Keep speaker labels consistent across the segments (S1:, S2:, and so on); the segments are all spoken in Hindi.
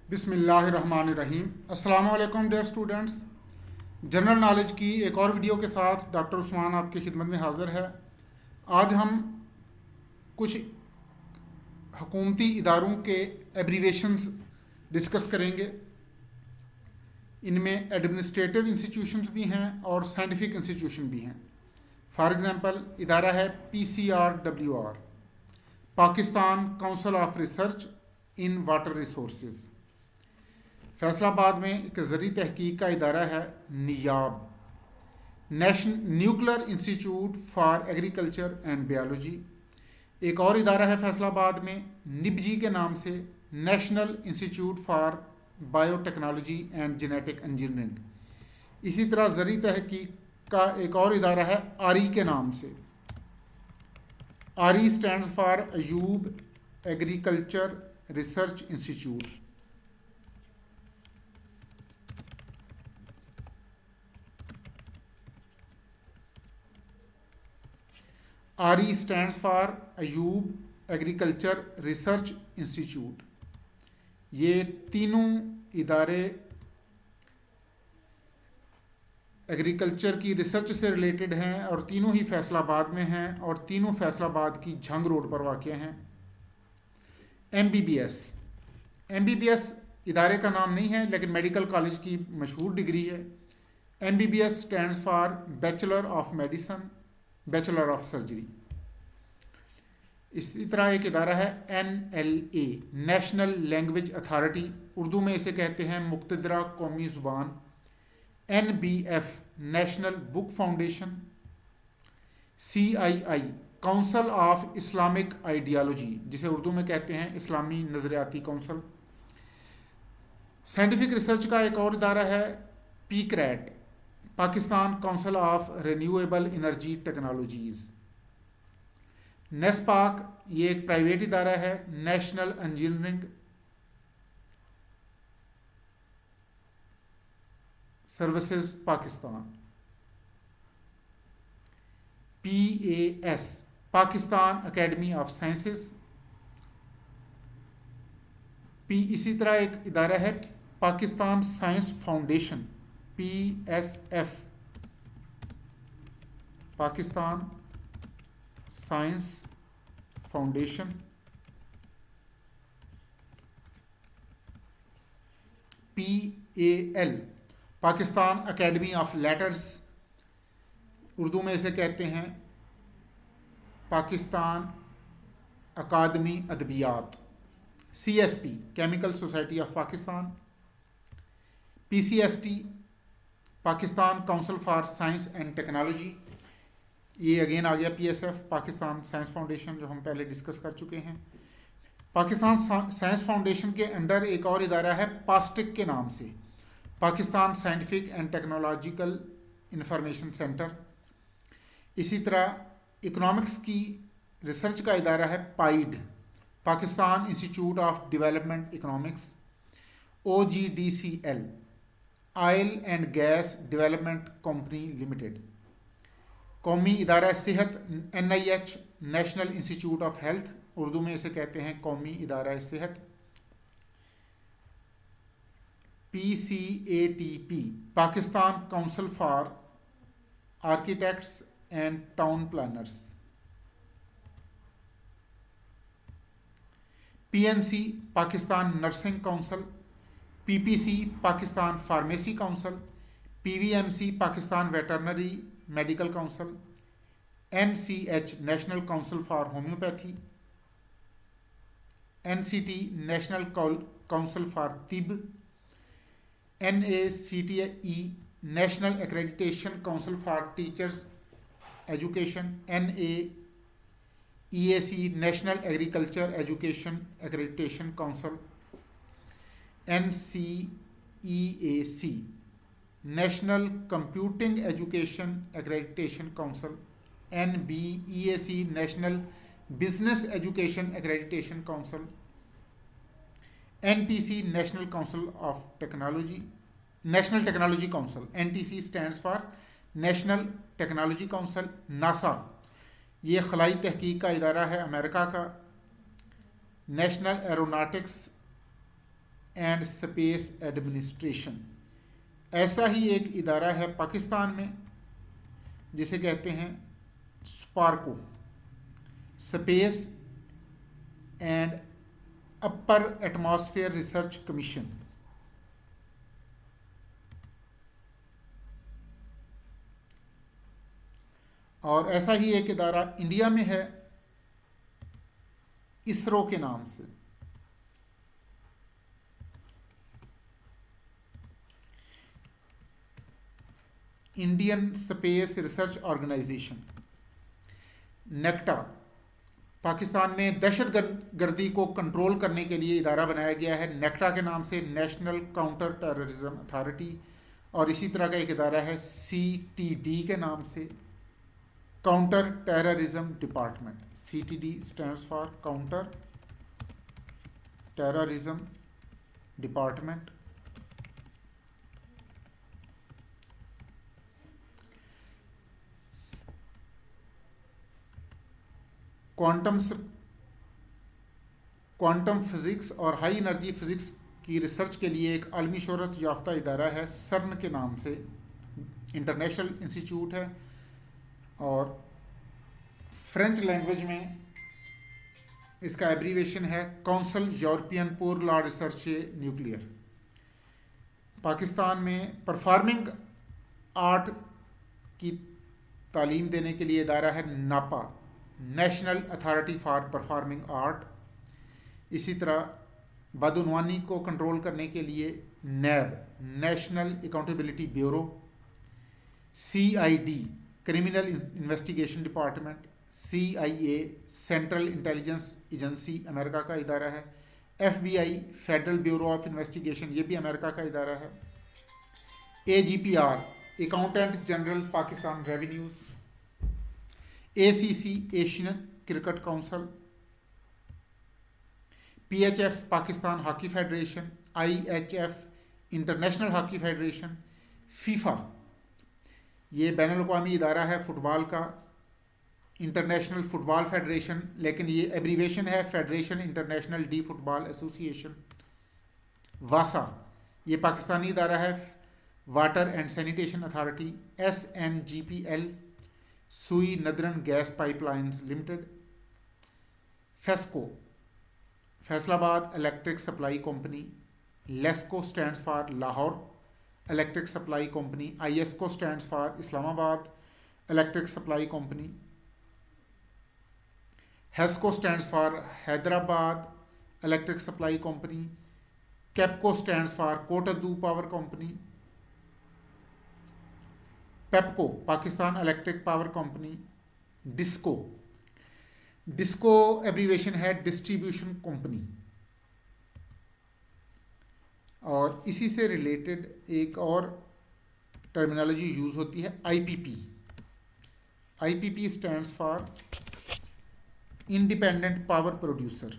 S1: बिस्मिल्लाहिर्रहमानिर्रहीम। अस्सलाम वालेकुम डियर स्टूडेंट्स। जनरल नॉलेज की एक और वीडियो के साथ डॉक्टर उस्मान आपकी खिदमत में हाज़िर है। आज हम कुछ हुकूमती इदारों के एब्रीवेशंस डिस्कस करेंगे। इनमें एडमिनिस्ट्रेटिव इंस्टीट्यूशंस भी हैं और साइंटिफिक इंस्टीट्यूशन भी हैं। फॉर एग्ज़ाम्पल इदारा है PCRWR, Pakistan council of research in water resources. Faisalabad में एक ज़री तहकीक का इदारा है NIAB, national nuclear institute for agriculture and biology. एक और इदारा है फैसलाबाद में निबजी के नाम से, national institute for biotechnology and genetic engineering. इसी तरह ज़री तहकीक का एक और इदारा है आरी के नाम से। ARI stands for Ayub agriculture research institute. ARI stands for Ayub agriculture research institute. ये तीनों इदारे एग्रीकल्चर की रिसर्च से रिलेटेड हैं और तीनों ही फैसलाबाद में हैं और तीनों फैसलाबाद की झंग रोड पर वाक़ हैं। MBBS इदारे का नाम नहीं है लेकिन मेडिकल कॉलेज की मशहूर डिग्री है। MBBS stands for bachelor of medicine, bachelor of surgery. इसी तरह एक इदारा है NLA, National Language Authority, Urdu में इसे कहते हैं मुक्तदरा कौमी ज़ुबान। NBF, National Book Foundation. CII, Council of Islamic Ideology, जिसे उर्दू में कहते हैं इस्लामी नज़रियाती काउंसिल। साइंटिफिक रिसर्च का एक और इदारा है PCRAT, Pakistan council of Renewable Energy Technologies. NESPAK, ये एक प्राइवेट इदारा है, National Engineering Services Pakistan. PAS, Pakistan academy of sciences. इसी तरह एक इदारा है Pakistan science foundation, PSF, Pakistan science foundation. PAL, Pakistan academy of letters, Urdu में इसे कहते हैं पाकिस्तान अकादमी अदबियात। CSP, chemical society of Pakistan. PCST, Pakistan council for science and technology. ये अगेन आ गया PSF, पाकिस्तान साइंस फाउंडेशन, जो हम पहले डिस्कस कर चुके हैं। पाकिस्तान साइंस फाउंडेशन के अंडर एक और इदारा है पास्टिक के नाम से, Pakistan scientific and technological information centre. इसी तरह इकोनॉमिक्स की रिसर्च का इदारा है PAID, Pakistan institute of development economics. OGDCL, oil and gas development company limited. कौमी इदारा सेहत NIH, national institute of health, Urdu में इसे कहते हैं कौमी इदारा सेहत। PCATP, Pakistan council for architects and town planners. PNC, Pakistan nursing council. PPC, Pakistan pharmacy council. PVMC, Pakistan veterinary medical council. NCH, national council for homeopathy. NCT, national council for तिब। NACTE, national accreditation council for teachers education. NAEAC, national agriculture education accreditation council. NCEAC, national computing education accreditation council. NBEAC, national business education accreditation council. NTC, national council of technology, national technology council. NTC stands for national technology council. NASA, ये खलाई तहकीक का इदारा है अमेरिका का। National aeronautics and space administration. ऐसा ही एक इदारा है पाकिस्तान में जिसे कहते हैं Sparco, space and upper atmosphere research commission. और ऐसा ही एक इदारा इंडिया में है इसरो के नाम से। Indian Space Research Organisation. NACTA, Pakistan में दहशत गर्दी को कंट्रोल करने के लिए इदारा बनाया गया है नेक्टा के नाम से, नेशनल काउंटर टेररिज्म अथॉरिटी। और इसी तरह का एक इदारा है CTD के नाम से, counter terrorism department. CTD stands for counter terrorism department. Quantum physics और हाई एनर्जी फिजिक्स की रिसर्च के लिए एक आलमी शोहरत याफ्ता इदारा है सर्न के नाम से, इंटरनेशनल इंस्टीट्यूट है। और फ्रेंच लैंग्वेज में इसका एब्रीवेशन है काउंसिल यूरोपियन पोर लॉ रिसर्च न्यूक्लियर। पाकिस्तान में परफॉर्मिंग आर्ट की तालीम देने के लिए इदारा है NAPA, national authority for performing art. इसी तरह बदउनवानी को कंट्रोल करने के लिए NAB, national accountability bureau. CID, criminal investigation department. CIA, central intelligence agency, America का इदारा है। FBI, federal bureau of investigation, ये भी अमेरिका का इदारा है। AGPR, accountant general Pakistan revenues. ACC, Asian cricket council. PHF, Pakistan hockey federation. IHF, international hockey federation. FIFA, ये बैनुल अक़वामी इदारा है फुटबॉल का, इंटरनेशनल फुटबॉल फेडरेशन, लेकिन ये एब्रीवेशन है federation international de football association. वासा, ये पाकिस्तानी इदारा है, water and sanitation authority. SNGPL, Sui northern gas pipelines limited. FESCO, Faisalabad electric supply company. LESCO stands for Lahore electric supply company. ISCO stands for Islamabad electric supply company. HESCO stands for Hyderabad electric supply company. KAPCO stands for Kot Addu power company. PEPCO, Pakistan electric power company. DISCO abbreviation है डिस्ट्रीब्यूशन कंपनी। और इसी से रिलेटेड एक और टर्मिनोलॉजी यूज होती है IPP stands for independent power producer.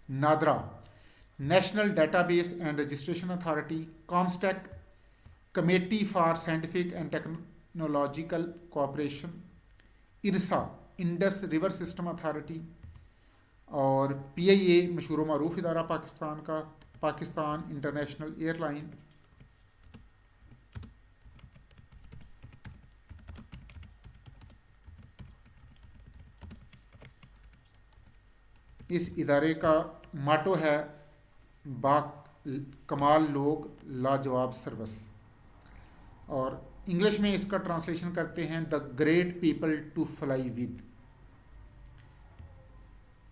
S1: NADRA, national database and registration authority. COMSTECH, committee for scientific and technological cooperation. IRSA, Indus river system authority. और PIA, मशहूर मरूफ इदारा पाकिस्तान का, पाकिस्तान इंटरनेशनल एयरलाइन। इस इदारे का माटो है बा कमाल लोग लाजवाब सर्विस। और इंग्लिश में इसका ट्रांसलेशन करते हैं the great people to fly with.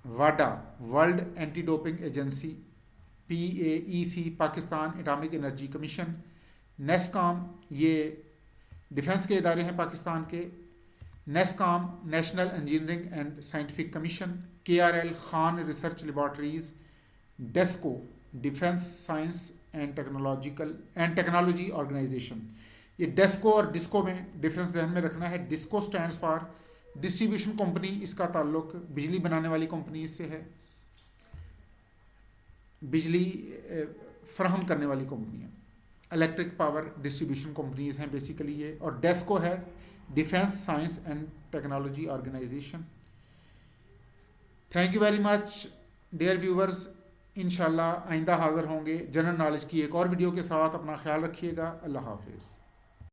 S1: वाडा, World Anti Doping Agency. PAEC, Pakistan Atomic Energy Commission. NESCOM, ये डिफेंस के इदारे हैं पाकिस्तान के। NESCOM, National Engineering and Scientific Commission. KRL, Khan Research Laboratories. DESTO, Defence Science and Technology Organisation. ये डेस्को और डिस्को में डिफरेंस ध्यान में रखना है। Disco stands for distribution company, इसका ताल्लुक बिजली बनाने वाली कंपनी से है। बिजली फ्राहम करने वाली कंपनियाँ, इलेक्ट्रिक पावर डिस्ट्रीब्यूशन कंपनीज हैं बेसिकली ये, और डेस्को है Defence Science and Technology Organisation. Thank you very much dear viewers, इंशाल्लाह आइंदा हाज़िर होंगे जनरल नॉलेज की एक और वीडियो के साथ। अपना ख्याल रखिएगा, अल्लाह हाफिज़।